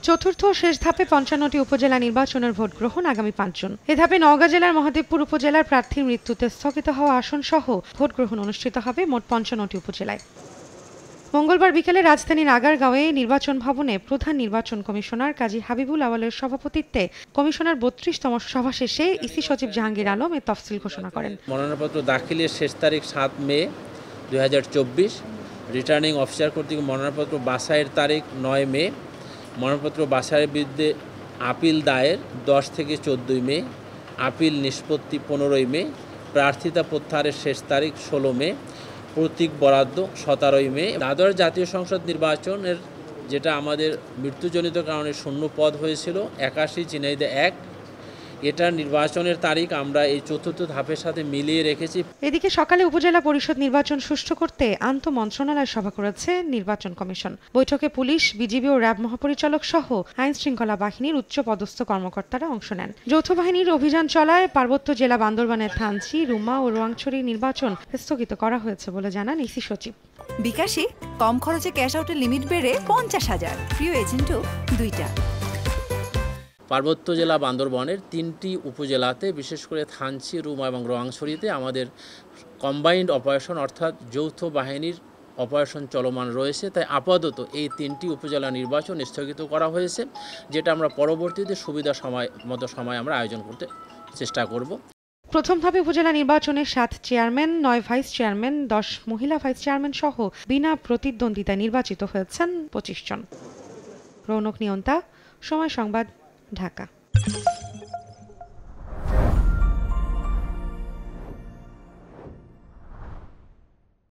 চতুর্থ ও শেষ ধাপে ৫৫টি উপজেলা নির্বাচনের ভোট গ্রহণ আগামী ৫ জুন। এ ধাপে নওগাঁ জেলার মহাদেবপুর উপজেলার প্রার্থীর মৃত্যুতে স্থগিত হওয়া আসন সহ ভোট গ্রহণ অনুষ্ঠিত হবে মোট ৫৫টি উপজেলায়। মঙ্গলবার বিকেলে রাজধানীর আগারগাঁওয়ে নির্বাচন ভবনে প্রধান নির্বাচন কমিশনার কাজী হাবিবুল আওয়ালের সভাপতিত্বে কমিশনার ৩২তম সভা শেষে ইসি সচিব জাহাঙ্গীর আলম এ তফসিল ঘোষণা করেন। মনোনয়নপত্র দাখিলের শেষ তারিখ ৭ মে ২০২৪। রিটার্নিং অফিসার কর্তৃক মনোনয়নপত্র বাছাইয়ের তারিখ ৯ মে। মনোনয়নপত্র বাছাইয়ের বিরুদ্ধে আপিল দায়ের ১০ থেকে ১৪ মে। আপিল নিষ্পত্তি ১৫ মে। প্রার্থিতা প্রত্যাহারের শেষ তারিখ ১৬ মে। প্রতীক বরাদ্দ ১৭ মে। দ্বাদশ জাতীয় সংসদ নির্বাচনের যেটা আমাদের মৃত্যুজনিত কারণে শূন্য পদ হয়েছিল ৮১ ঝিনাইদহ ১, এটার নির্বাচনের তারিখ আমরা এই চতুর্থ ধাপের সাথে মিলিয়ে রেখেছি। এদিকে সকালে উপজেলা পরিষদ নির্বাচন সুষ্ঠু করতে আন্তঃ মন্ত্রণালয় সভা করেছে নির্বাচন কমিশন। বৈঠকে পুলিশ, বিজিবি ও র্যাব মহাপরিচালক সহ আইন শৃঙ্খলা বাহিনীর উচ্চ পদস্থ কর্মকর্তারা অংশ নেন। যৌথ বাহিনীর অভিযান চলায় পার্বত্য জেলা বান্দরবানের থানচি, রুমা ও রোয়াংছড়ির নির্বাচন স্থগিত করা হয়েছে বলে জানান ইসি সচিব। বিকাশে কম খরচে ক্যাশ আউটের লিমিট বেড়ে ৫০,০০০। প্রিয় এজেন্টও ২টা। পার্বত্য জেলা বান্দরবানের ৩টি উপজেলাতে, বিশেষ করে থানচি, রুমা এবং রোয়াংছড়িতে আমাদের কম্বাইন্ড অপারেশন অর্থাৎ যৌথ বাহিনীর অপারেশন চলমান রয়েছে। তাই আপাতত এই 3টি উপজেলা নির্বাচন স্থগিত করা হয়েছে, যেটা আমরা পরবর্তীতে সুবিধা সময় আমরা আয়োজন করতে চেষ্টা করব। প্রথম ধাপে উপজেলা নির্বাচনে ৭ চেয়ারম্যান, ৯ ভাইস চেয়ারম্যান, ১০ মহিলা ভাইস চেয়ারম্যান সহ বিনা প্রতিদ্বন্দ্বিতায় নির্বাচিত হয়েছেন ২৫ জন। রৌনক নিয়ন্তা, সময় সংবাদ, ঢাকা।